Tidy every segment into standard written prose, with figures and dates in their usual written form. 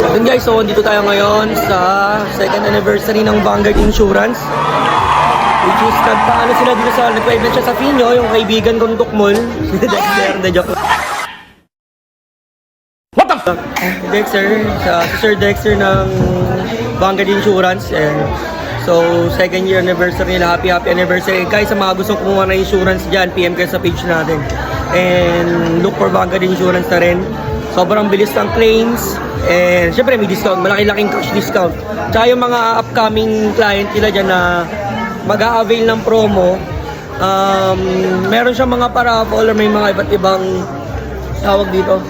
Yun guys, so dito tayo ngayon sa second anniversary ng Vanguard Insurance. Which is nagpaano sila dito sa nagpa-event siya sa Pino, yung kaibigan kong Tukmol. Si Dexter, na joke. What the fuck? Dexter, si Sir Dexter ng Vanguard Insurance. And so, second year anniversary nila. Happy anniversary. Guys, sa mga gustong kumuha ng insurance dyan, PM kayo sa page natin. And look for Vanguard Insurance na rin. Sobrang bilis ng claims. And syempre may discount, malaki-laking cash discount. Tsaka yung mga upcoming client nila dyan na mag-a-avail ng promo, meron siyang mga paraffle or may mga iba't ibang tawag dito,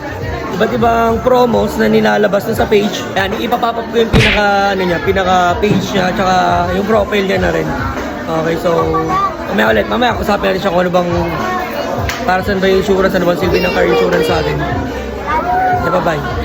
iba't ibang promos na nilalabas na sa page. Yan, ipapapap ko yung pinaka-page niya, tsaka yung profile niya na rin. Okay, so mamaya kusapin natin siya kung ano bang, para saan ba yung insurance, ano bang silbi ng car insurance sa atin. Okay, bye-bye.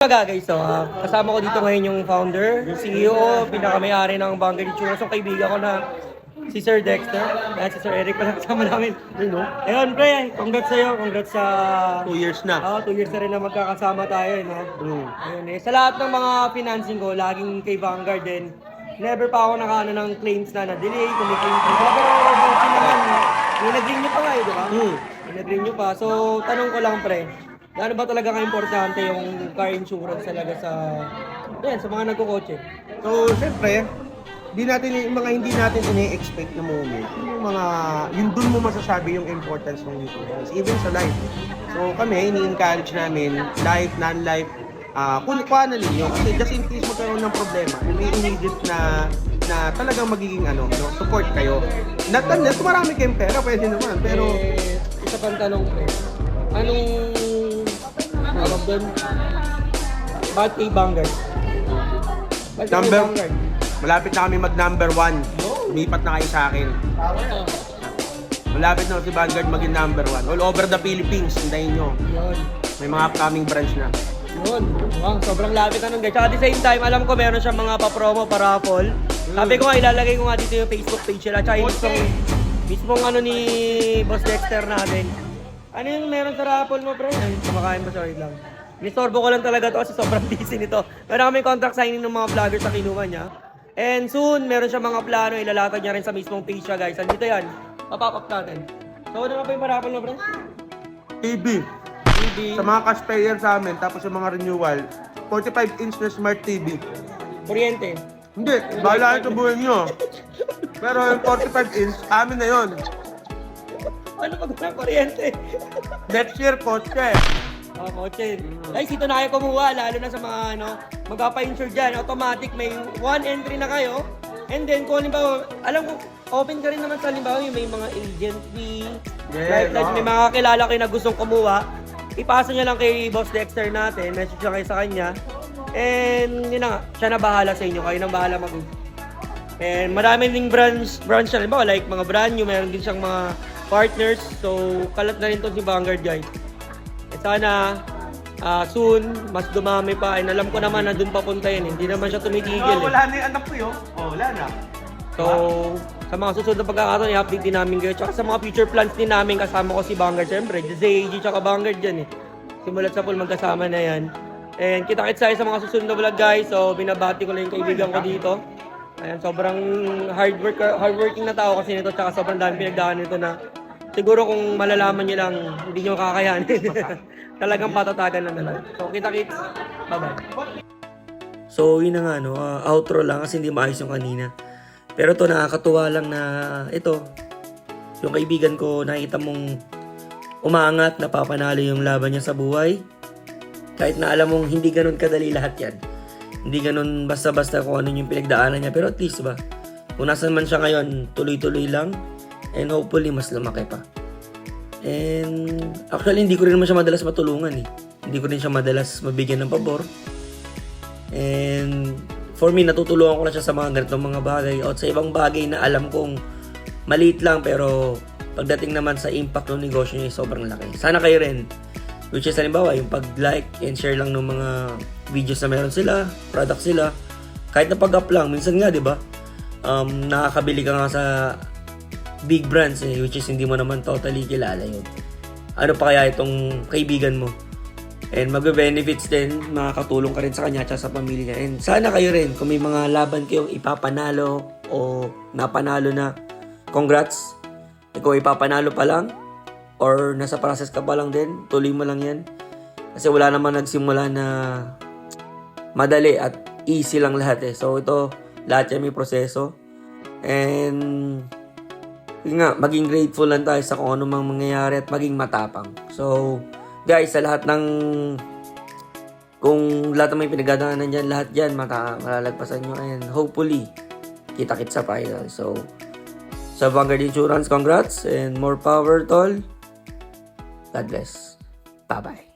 Guys, so kasama ko dito ngayon yung founder, yung CEO, pinaka-may-ari ng Vanguard Insurance, yung kaibigan ko na si Sir Dexter, at si Sir Eric pala kasama namin. Ayun, pre, congrats sa'yo, congrats sa 2 years na. 2 years na rin na magkakasama tayo, no? Ayun, sa lahat ng mga financing ko, laging kay Vanguard din. Never pa ako nakaano ng claims na na-delay, kung may claims na. Pero nag-renew pa nga di ba? Nag-renew pa. So, tanong ko lang, pre, ano ba talaga ka-importante yung car insurance talaga sa mga nagkukotse? So, syempre, yung mga hindi natin ini-expect na moment, yung dun mo masasabi yung importance ng insurance, even sa life. So, kami, ini-encourage namin, life, non-life, kuha na ninyo, kasi just in case magkaroon ng problema, may immediate na talagang magiging support kayo. Not unless marami kayong pera, pwede naman, pero... isa pang tanong ko, anong tawag doon? Bakit kay Vanguard? Malapit na kami mag-number 1. Umipat na kayo sa akin. Malapit na si Vanguard maging number 1. All over the Philippines, hintayin nyo. Yun. May mga upcoming branch na. Yun. Wow, sobrang lapit na nun guys. At the same time, alam ko meron siyang mga pa-promo, pa-raffle. Sabi ko nga, ilalagay ko nga dito yung Facebook page nila. Tsaka yung mismong ni Boss Dexter natin. Ano yung meron sa raffle mo, pre? Ay, kumakain mo, sorry lang. Nistorbo ko lang talaga to kasi sobrang busy nito. Meron kami contract signing ng mga vloggers na kinuha niya. And soon, meron siya mga plano, ilalatag niya rin sa mismong page siya, guys. Andito yan. Papapap natin. So, ano nga pa yung raffle mo, pre? TV. Sa mga cash payer sa amin, tapos yung mga renewal, 45-inch na smart TV. Kuryente. Hindi, bahala ito buhay nyo. Pero yung 45-inch, amin na yun. Ano pag ng kuryente? Next year, kotse. Kotse. Guys, ito na kayo kumuha, lalo na sa mga magpapa-insure dyan. Automatic, may 1 entry na kayo. And then, kung halimbawa, alam ko, open ka rin naman sa halimbawa yung may mga agent fee. Like, may mga kilala kayo na gustong kumuha. Ipasa nyo lang kay Boss Dexter natin, message lang kayo sa kanya. And yun na nga, siya na bahala sa inyo, kayo na bahala And marami ding branch na, halimbawa, like mga brand new, meron din siyang mga partners. So, kalat na rin to si Vanguard, guys. Sana, soon, mas dumami pa. And alam ko naman na dun papunta yun. Hindi naman siya tumitigil. Wala na yung anak ko yun. Wala na. So, sa mga susunod na pagkakataon, i-update din namin kayo. Tsaka sa mga future plans din namin, kasama ko si Vanguard. Siyempre, ZAG tsaka Vanguard dyan Simulat sa pool, magkasama na yan. And kita-kits tayo sa mga susunod na vlog, guys. So, binabati ko lang yung kaibigan ko dito. Ayan, sobrang hardworking na tao kasi nito. Tsaka sobrang dami pinagdaan nito na siguro kung malalaman nyo lang, hindi nyo kakayanin. Talagang patatagan na lang. So, kita-kits. Bye-bye. So, yun na nga, outro lang kasi hindi maayos yung kanina. Pero ito, nakakatuwa lang na ito, yung kaibigan ko, nakita mong umaangat, napapanalo yung laban niya sa buhay. Kahit na alam mong hindi ganun kadali lahat yan. Hindi ganun basta-basta kung ano yung pinagdaanan niya. Pero at least ba, kung nasan man siya ngayon, tuloy-tuloy lang. And hopefully, mas lumaki pa. And actually, hindi ko rin naman siya madalas matulungan Hindi ko rin siya madalas mabigyan ng pabor. And for me, natutulungan ko na siya sa mga ganitong mga bagay at sa ibang bagay na alam kong maliit lang pero pagdating naman sa impact ng negosyo niya sobrang laki. Sana kayo rin. Which is halimbawa, yung pag-like and share lang ng mga videos na meron sila, product sila. Kahit na pag-up lang, minsan nga, di ba? Nakakabili ka nga sa big brands which is hindi mo naman totally kilala yun. Ano pa kaya itong kaibigan mo? And magbe-benefits din, makakatulong ka rin sa kanya at sa pamilya niya. And sana kayo rin, kung may mga laban kayong ipapanalo o napanalo na, congrats. Ikaw ipapanalo pa lang or nasa process ka pa lang din, tuloy mo lang yan. Kasi wala naman nagsimula na madali at easy lang lahat So ito, lahat yan may proseso. And yun nga, maging grateful lang tayo sa kung ano mang mangyayari at maging matapang. So guys, sa lahat ng kung lahat ng may pinagdadaanan dyan, lahat dyan malalagpasan nyo and hopefully kita-kits sa final. So sa Vanguard Insurance, congrats and more power tol. God bless. Bye-bye.